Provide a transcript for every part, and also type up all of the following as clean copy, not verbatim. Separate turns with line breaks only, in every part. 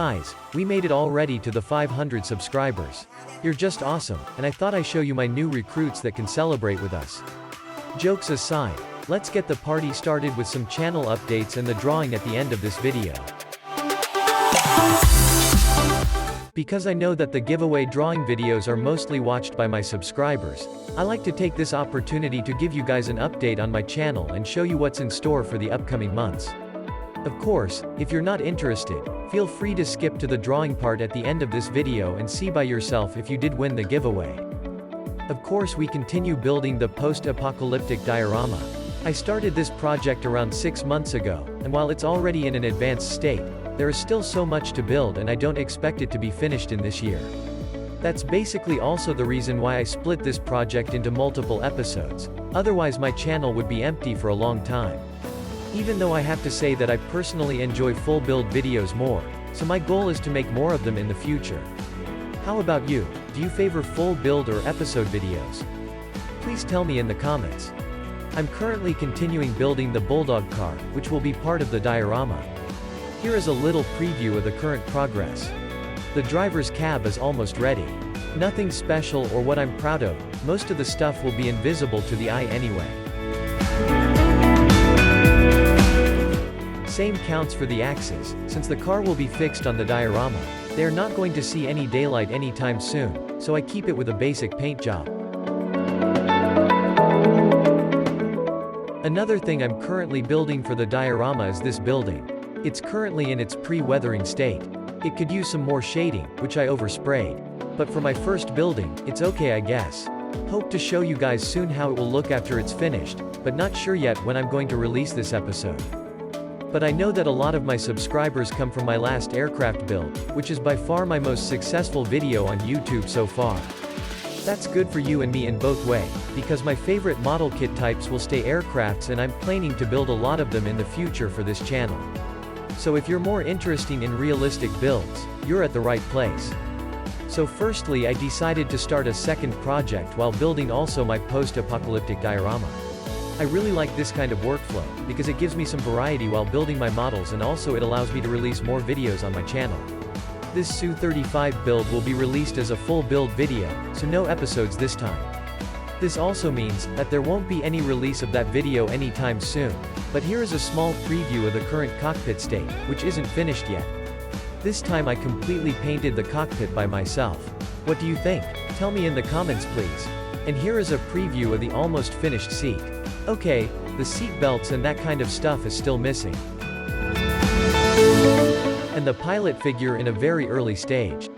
Guys, we made it already to the 500 subscribers. You're just awesome, and I thought I'd show you my new recruits that can celebrate with us. Jokes aside, let's get the party started with some channel updates and the drawing at the end of this video. Because I know that the giveaway drawing videos are mostly watched by my subscribers, I like to take this opportunity to give you guys an update on my channel and show you what's in store for the upcoming months. Of course, if you're not interested, feel free to skip to the drawing part at the end of this video and see by yourself if you did win the giveaway. Of course, we continue building the post-apocalyptic diorama. I started this project around 6 months ago, and while it's already in an advanced state, there is still so much to build and I don't expect it to be finished in this year. That's basically also the reason why I split this project into multiple episodes, otherwise my channel would be empty for a long time. Even though I have to say that I personally enjoy full build videos more, so my goal is to make more of them in the future. How about you? Do you favor full build or episode videos? Please tell me in the comments. I'm currently continuing building the Bulldog car, which will be part of the diorama. Here is a little preview of the current progress. The driver's cab is almost ready. Nothing special or what I'm proud of, most of the stuff will be invisible to the eye anyway. Same counts for the axes, since the car will be fixed on the diorama. They are not going to see any daylight anytime soon, so I keep it with a basic paint job. Another thing I'm currently building for the diorama is this building. It's currently in its pre-weathering state. It could use some more shading, which I oversprayed. But for my first building, it's okay I guess. Hope to show you guys soon how it will look after it's finished, but not sure yet when I'm going to release this episode. But I know that a lot of my subscribers come from my last aircraft build, which is by far my most successful video on YouTube so far. That's good for you and me in both ways, because my favorite model kit types will stay aircrafts and I'm planning to build a lot of them in the future for this channel. So if you're more interested in realistic builds, you're at the right place. So firstly I decided to start a second project while building also my post-apocalyptic diorama. I really like this kind of workflow, because it gives me some variety while building my models and also it allows me to release more videos on my channel. This Su-35 build will be released as a full build video, so no episodes this time. This also means that there won't be any release of that video anytime soon, but here is a small preview of the current cockpit state, which isn't finished yet. This time I completely painted the cockpit by myself. What do you think? Tell me in the comments please. And here is a preview of the almost finished seat. Okay, the seat belts and that kind of stuff is still missing. And the pilot figure in a very early stage.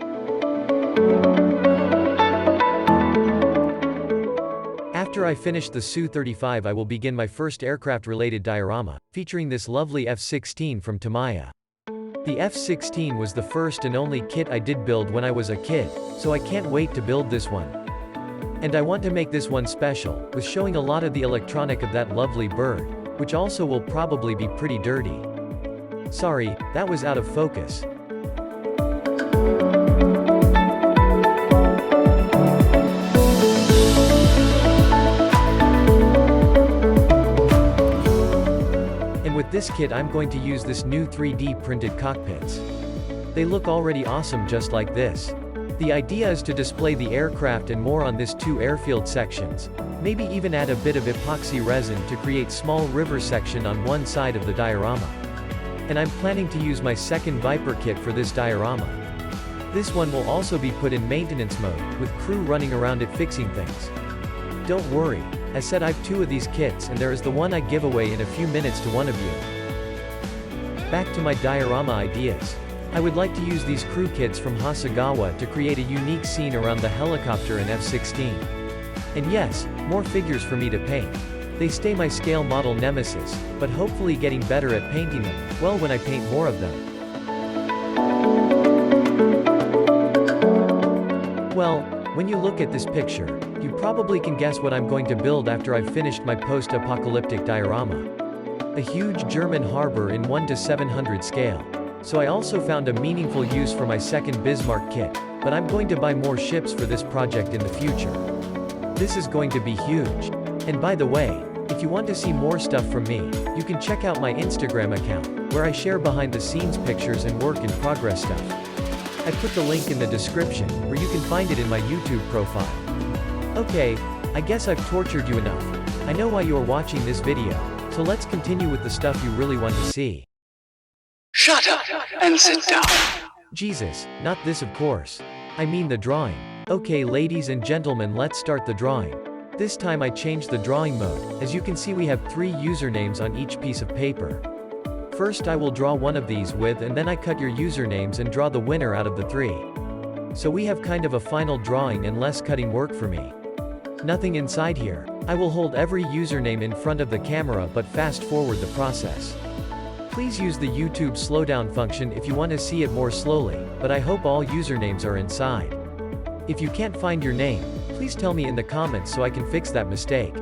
After I finish the Su-35 I will begin my first aircraft-related diorama, featuring this lovely F-16 from Tamiya. The F-16 was the first and only kit I did build when I was a kid, so I can't wait to build this one. And I want to make this one special, with showing a lot of the electronic of that lovely bird, which also will probably be pretty dirty. Sorry, that was out of focus. And with this kit I'm going to use this new 3D printed cockpits. They look already awesome just like this. The idea is to display the aircraft and more on this 2 airfield sections, maybe even add a bit of epoxy resin to create small river section on one side of the diorama. And I'm planning to use my second Viper kit for this diorama. This one will also be put in maintenance mode, with crew running around it fixing things. Don't worry, as said I've 2 of these kits and there is the one I give away in a few minutes to one of you. Back to my diorama ideas. I would like to use these crew kits from Hasegawa to create a unique scene around the helicopter and F-16. And yes, more figures for me to paint. They stay my scale model nemesis, but hopefully getting better at painting them, well when I paint more of them. Well, when you look at this picture, you probably can guess what I'm going to build after I've finished my post-apocalyptic diorama. A huge German harbor in 1:700 scale. So I also found a meaningful use for my second Bismarck kit, but I'm going to buy more ships for this project in the future. This is going to be huge. And by the way, If you want to see more stuff from me, you can check out my Instagram account, where I share behind the scenes pictures and work in progress stuff. I put the link in the description, where you can find it in my YouTube profile. Okay, I guess I've tortured you enough. I know why you're watching this video, so let's continue with the stuff you really want to see.
Shut up and sit down.
Jesus, not this of course. I mean the drawing. Okay ladies and gentlemen, let's start the drawing. This time I changed the drawing mode. As you can see, we have 3 usernames on each piece of paper. First I will draw one of these with, and then I cut your usernames and draw the winner out of the 3. So we have kind of a final drawing and less cutting work for me. Nothing inside here. I will hold every username in front of the camera but fast forward the process. Please use the YouTube slowdown function if you want to see it more slowly, but I hope all usernames are inside. If you can't find your name, please tell me in the comments so I can fix that mistake.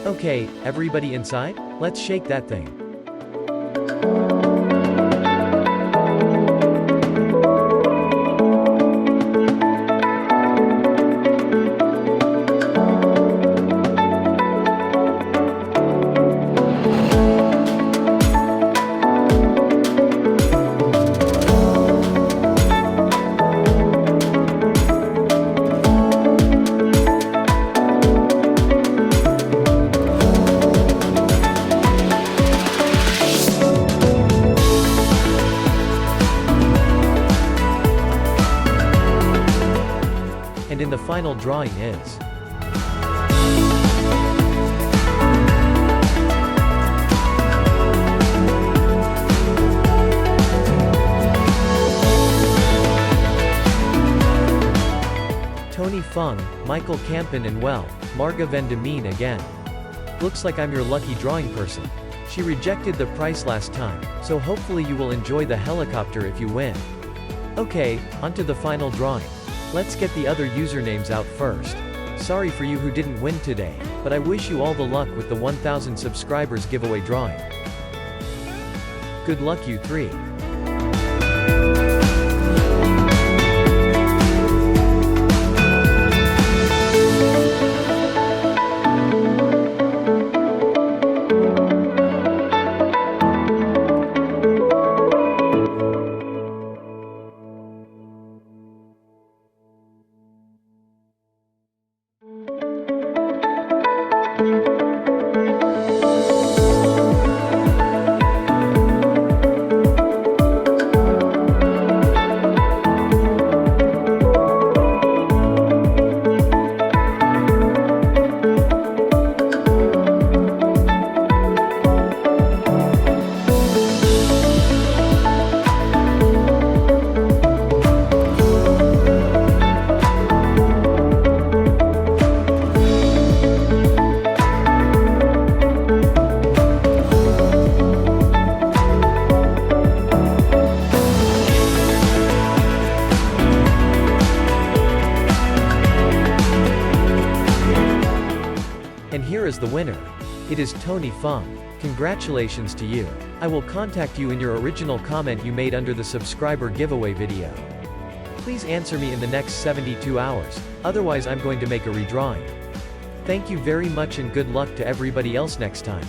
Okay, everybody inside? Let's shake that thing. And in the final drawing is Tony Fung, Michael Campen, and well, Marga van de Meen again. Looks like I'm your lucky drawing person. She rejected the price last time, so hopefully you will enjoy the helicopter if you win. Okay, onto the final drawing. Let's get the other usernames out first. Sorry for you who didn't win today, but I wish you all the luck with the 1000 subscribers giveaway drawing. Good luck you 3. And here is the winner. It is Tony Fung. Congratulations to you. I will contact you in your original comment you made under the subscriber giveaway video. Please answer me in the next 72 hours, otherwise I'm going to make a redrawing. Thank you very much and good luck to everybody else next time.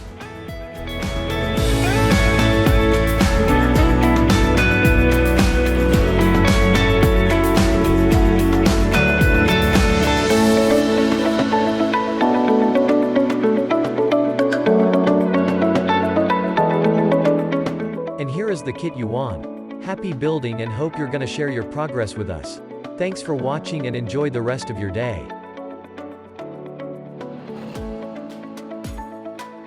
Is the kit you won. Happy building and hope you're gonna share your progress with us. Thanks for watching and enjoy the rest of your day.